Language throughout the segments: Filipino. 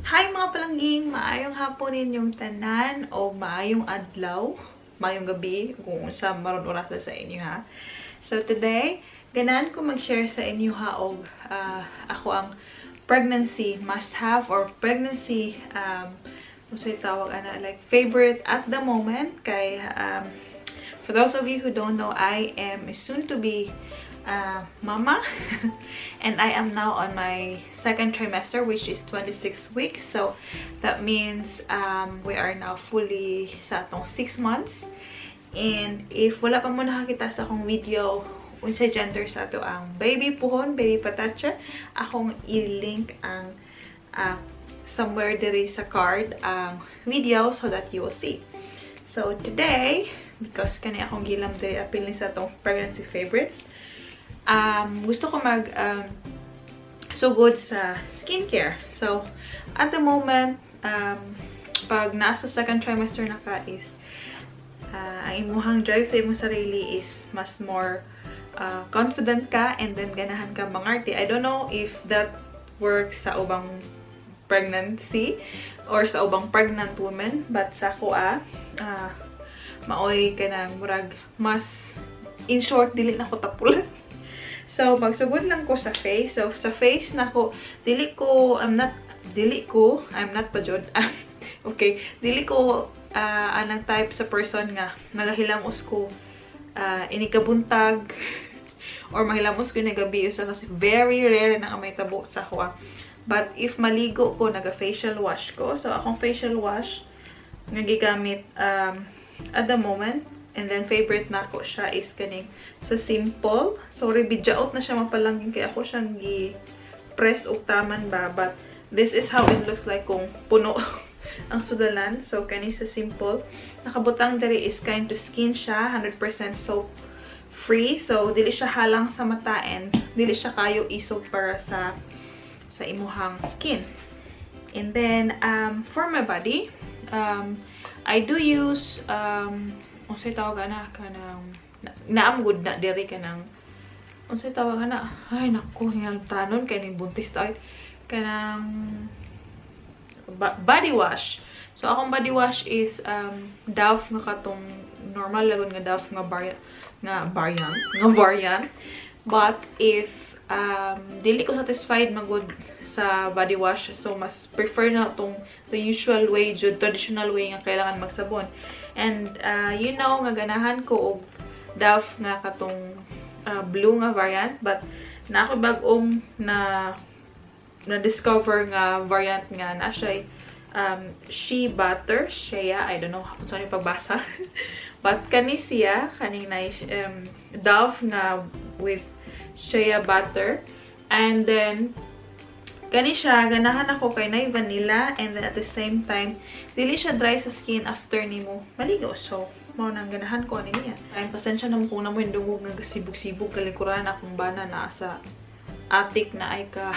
Hi mga palangging! Maayong hapon ninyong tanan o maayong adlaw, maayong gabi kung sa maron oras sa inyo ha. So today, ganahan ko mag-share sa inyo ha og ako ang pregnancy must-have or pregnancy kung sa'yo tawag like favorite at the moment kay for those of you who don't know, I am soon to be mama and I am now on my second trimester, which is 26 weeks. So that means we are now fully sa atong 6 months. And if wala pa mo nakakita sa akong video unsa gender sa ato ang baby puhon, baby patacha, akong i-link ang somewhere diri sa card ang video so that you will see. So today, because kani akong gilam diri appealing sa atong pregnancy favorites, gusto ko mag sugod sa skincare. So, at the moment, pag nasa second trimester na ka is ang imuhang drive sa imong sarili is mas more confident ka and then ganahan ka mangarte. I don't know if that works sa ubang pregnancy or sa ubang pregnant woman, but sa ko maoy ka na murag mas in short dili na ko tapulan. So, magsugod lang ko sa face. So, sa face na ko, I'm not pa jud. Okay, dili ko anang type sa person nga nagahilamos ko inikabuntag or mahilamos ko nagabi usa kasi very rare na may tabo sa ko. But if maligo ko, naga-facial wash ko. So, akong facial wash nga gigamit at the moment. And then, favorite na ko siya is kaning sa Simple. Sorry, bidyaot na siya mapalangin kaya ako siyang gi-press o taman ba. But, this is how it looks like kung puno ang sudalan. So, kaning sa Simple. Nakabutang diri is kind to skin siya. 100% soap free. So, dili siya halang sa mata and dili siya kayo isog para sa imuhang skin. And then, for my body, I do use unsay tawag na kanang naam good na diri kanang unsay tawag na ay naku hingal tanon kay ning buntis tayo kanang body wash. So akong body wash is Dove nga katong normal lagon nga Dove nga variant. But if dili ko satisfied magud sa body wash, so mas prefer na tong the usual way, traditional way nga kailangan magsabon. And you know nga ganahan ko og Dove nga katong blue nga variant, but na ako bagong na discover nga variant nga na siya shea butter, I don't know kung saan yung pagbasa. But kani siya kaning na Dove nga with shea butter, and then kani siya, ganahan ako kay na vanilla, and then at the same time, dili siya dry sa skin after nimo maligo. So, mao nang ganahan ko ani niya. Ay pasensya na mo kung namo indungog nga gasibog-sibog kalikuran akong bana na sa attic na ay ka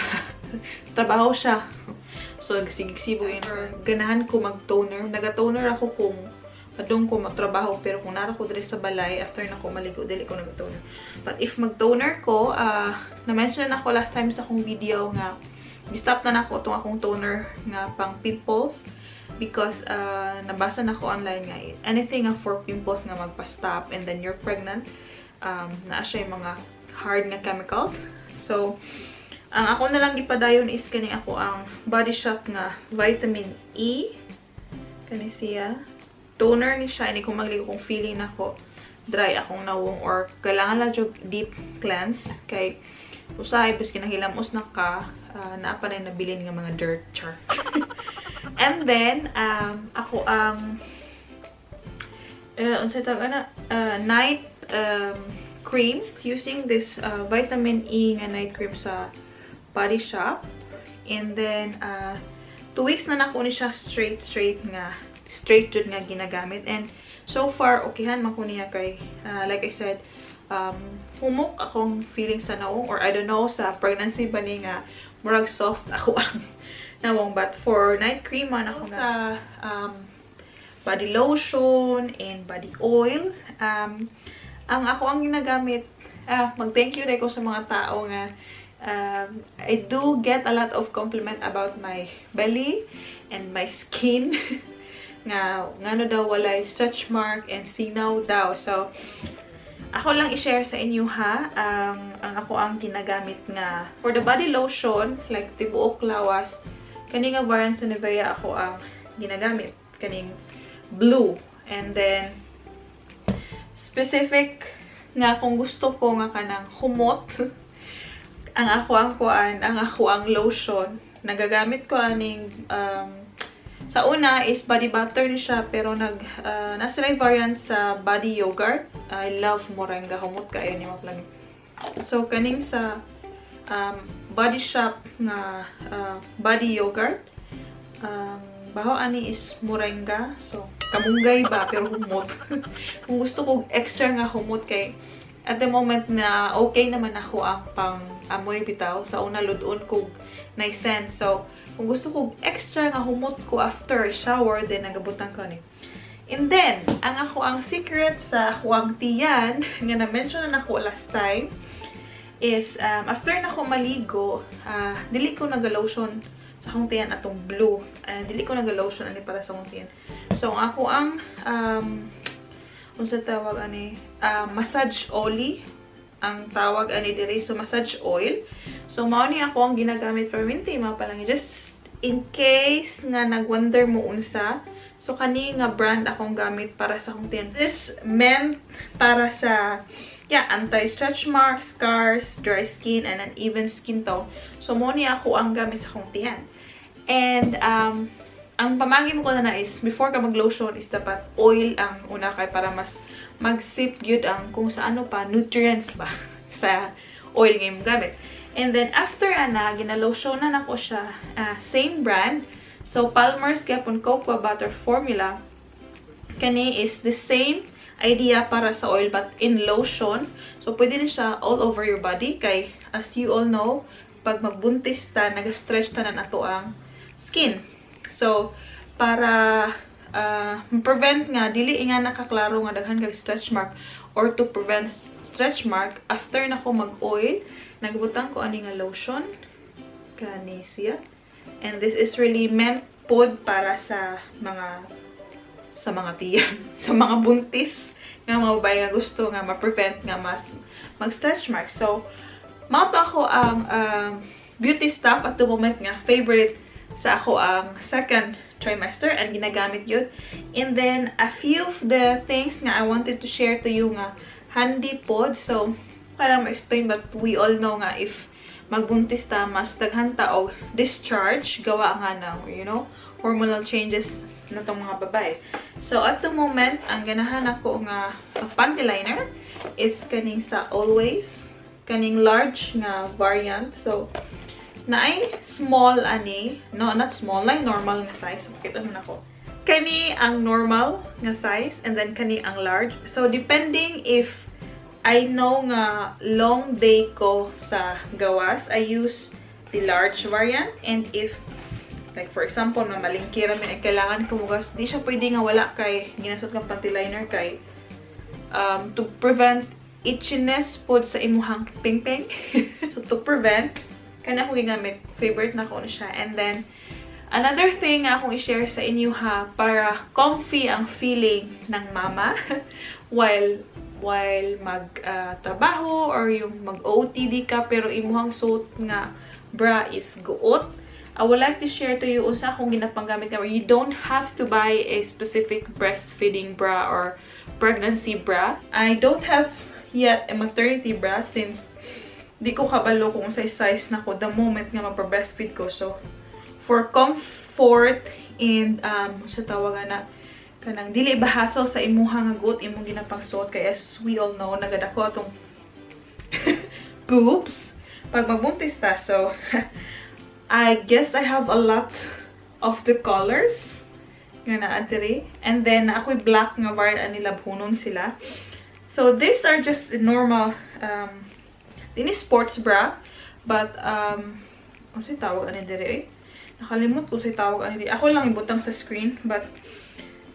trabaho siya. So, gasig-sibog yun. Ganahan ko mag-toner. Naga-toner ako kung padung ko magtrabaho, pero kung nara ko diri sa balay after na ko maligo, dili ko nag-toner. But if mag-toner ko, na-mention ako last time sa akong video nga stop na nako itong akong toner nga pang pimples because nabasa na ko online nga anything nga for pimples nga magpa-stop and then you're pregnant, na siya yung mga hard nga chemicals. So, ang ako na lang gipadayon is kaning ako ang Body Shop nga vitamin E. Kani siya. Toner ni siya. Hindi ko magligo kung feeling ako dry akong nawong or kailangan lang yung deep cleanse. Kay usahay, pas kinahilamos na ka, naapa na yung nabilin nga mga dirt char. And then, ako ang unsay tawag na night cream. Using this vitamin E nga night cream sa Body Shop. And then, 2 weeks na nako ni siya straight jud nga ginagamit. And so far, okayhan man ko niya kay, like I said, humok akong feeling sa nawong, or I don't know, sa pregnancy ba ni nga murag soft ako ang nawong. But for night cream man ako sa body lotion and body oil. Ang ako ang ginagamit, mag-thank you rin ko sa mga tao nga I do get a lot of compliment about my belly and my skin. nga no daw walay stretch mark and sinaw daw. So, ako lang i-share sa inyo ha, ang ako ang ginagamit nga. For the body lotion, like tibuok lawas, kani nga variant sa Nivea ako ang ginagamit. Kaning blue. And then, specific nga kung gusto ko nga kanang humot, ang ako ang lotion. Nagagamit ko aning, sa una is body butter ni siya, pero nasa lang variant sa body yogurt. I love moringa, humot kayo ni Maplang. So, kaning sa body shop nga body yogurt, baho ani is moringa. So, kamunggay ba, pero humot. Kung gusto ko extra nga humot kay, at the moment na okay naman ako ang pang-amoy bitaw, sa una ludon ko na scent. So, kung gusto ko extra nga humot ko after shower, then nagabutan ko ni. And then, ang secret sa ako ang tiyan, nga na-mention na ako last time, is after na ako maligo, dili ko nag-lotion sa akong tiyan atong blue. Dili ko nag-lotion ani para sa akong tiyan. So, ako ang unsa tawag ani, massage oil ang tawag ani diri. So, massage oil. So, mao ni ako ang ginagamit for minti mapalang. Just in case nga nag-wonder mo unsa. So, kani nga brand akong gamit para sa akong tiyan. This meant para sa, anti-stretch marks, scars, dry skin, and uneven skin tone. So, mao ni ako ang gamit sa akong tiyan. And, ang pamagi mo ko na is, before ka mag-lotion, is dapat oil ang una kay para mas mag-sip yun ang kung sa ano pa, nutrients ba sa oil nga yung gamit. And then, after ginalotionan ako siya, same brand. So, Palmer's Gapon Cocoa Butter Formula. Kani is the same idea para sa oil but in lotion. So, pwede na siya all over your body. Kay, as you all know, pag magbuntis ta, nag-stretch ta na nato ang skin. So, para prevent nga, dili nga nakaklaro nga daghan kag stretch mark, or to prevent stretch mark, after na ko mag-oil, nagbutang ko ani nga lotion. Kani siya. And this is really meant pod para sa mga tiyan, sa mga buntis nga mga babae nga gusto nga ma-prevent nga mas mag-stretch mark. So, mao to ako ang beauty stuff at the moment nga favorite sa ako ang second trimester and ginagamit yun. And then, a few of the things nga I wanted to share to you nga handy pod. So, para ma-explain, but we all know nga if magbuntis ta, mas daghan ta og discharge, gawa nga ng, hormonal changes na itong mga babae. So, at the moment, ang ganahan ako nga panty liner is kaning sa Always, kaning large nga variant. So, naay small ani, no, not small, like normal nga size. So, kita na ako. Kani ang normal nga size, and then kani ang large. So, depending if I know nga long day ko sa gawas, I use the large variant. And if, like for example, na malingkira min, kailangan ko mugas, di siya pwede nga wala kay ginasot kang panty liner kay to prevent itchiness pod sa imuhang pingping. So, to prevent, kana akong gigamit, favorite na ko na siya. And then, another thing nga akong i-share sa inyo ha, para comfy ang feeling ng mama while mag-trabaho or yung mag-OTD ka pero imuhang suot nga bra is guot. I would like to share to you unsa akong ginapanggamit nga. You don't have to buy a specific breastfeeding bra or pregnancy bra. I don't have yet a maternity bra since di ko kabalo kung size na ko the moment nga magpa-breastfeed ko. So, for comfort and sa tawagan na kanang dili bahasol sa imuhang gut imong ginapangsuot kay as we all know nagadako atong boobs pag magbuntis ta. So, I guess I have a lot of the colors nga naa diri. And then, ako'y black nga variant ani labhunon sila. So, these are just normal, ini sports bra. But, ano siya tawag ani diri eh? Nakalimot ko siya tawag ani diri. Ako lang ibutang sa screen. But,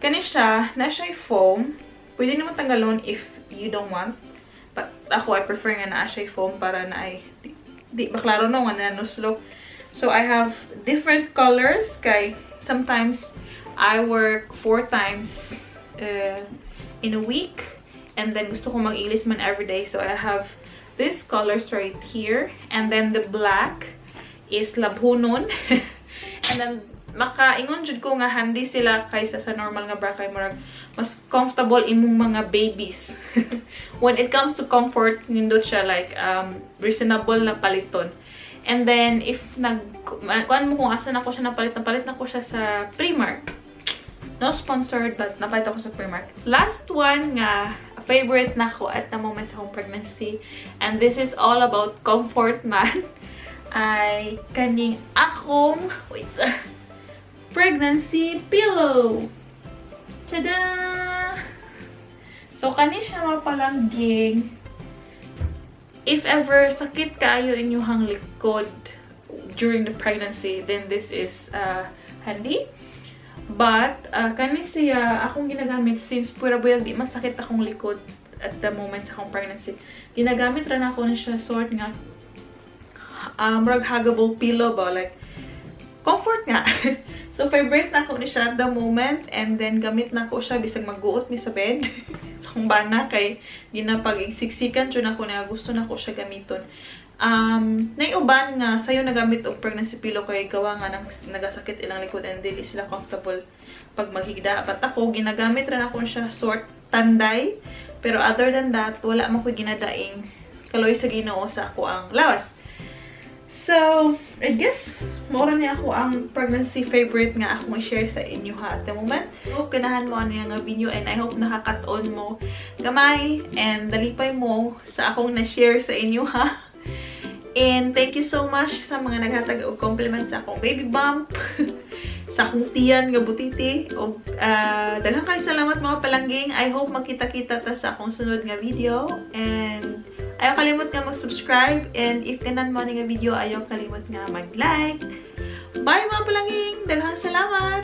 kani siya, na siya foam. Pwede naman tanggalon if you don't want. But, ako, I prefer nga na siya foam para na ay di ba klaro no nga nanuslo. So I have different colors kay sometimes I work 4 times in a week, and then gusto ko mag-ilis man everyday. So I have these colors right here, and then the black is labhunon. And then makaingon jud ko nga handy sila kaysa sa normal nga bra kay murag mas comfortable imong mga babies. When it comes to comfort, nindot siya like reasonable na paliton. And then if kuan mo kung asa na ko siya napalit na ko siya sa Primark. No sponsored, but napalit ako sa Primark. Last one nga favorite na ko at the moment sa akong pregnancy, and this is all about comfort man, ay kaning akong pregnancy pillow. Tada! So kani siya mapalangging if ever sakit kayo inyong likod during the pregnancy, then this is handy. But kani siya akong ginagamit since pura buyag di man sakit akong likod at the moment sa akong pregnancy. Ginagamit ra na ako na siya sort nga murag huggable pillow ba, like comfort nga. So favorite na ako ni siya at the moment, and then gamit na ko siya bisag magguot mi sa bed. So kung bana kay ginapag-siksikan jud ako na gusto na ko siya gamiton. Naiuban nga sayo nagamit og pregnancy pillow kay gawa nga nagasakit ilang likod and dili sila comfortable pag maghigda. But ako ginagamit ra na ko siya sort tanday, pero other than that wala man ko ginadaing kaloy sa Ginoo sa ako ang lawas. So I guess mora ni ako ang pregnancy favorite nga akong i-share sa inyo ha at the moment. Hope ganahan mo ano yung video, and I hope nakakaton mo gamay and dalipay mo sa akong na-share sa inyo ha. And thank you so much sa mga naghatag og compliment sa akong baby bump, sa akong tiyan nga butiti. Og daghang kay salamat mga palangging. I hope makita-kita ta sa akong sunod nga video. And ayaw kalimot nga mag-subscribe. And if kanan mo nga video, ayaw kalimot nga mag-like. Bye mga palangging! Daghang salamat!